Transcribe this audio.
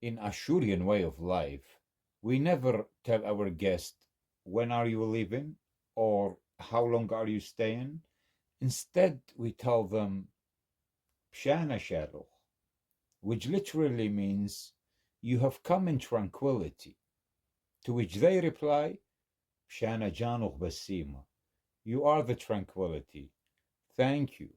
in Ashurian way of life, we never tell our guest, when are you leaving? Or how long are you staying? Instead, we tell them, Pshana Sharuch, which literally means, you have come in tranquility. To which they reply, Pshana Januch Basima, you are the tranquility. Thank you.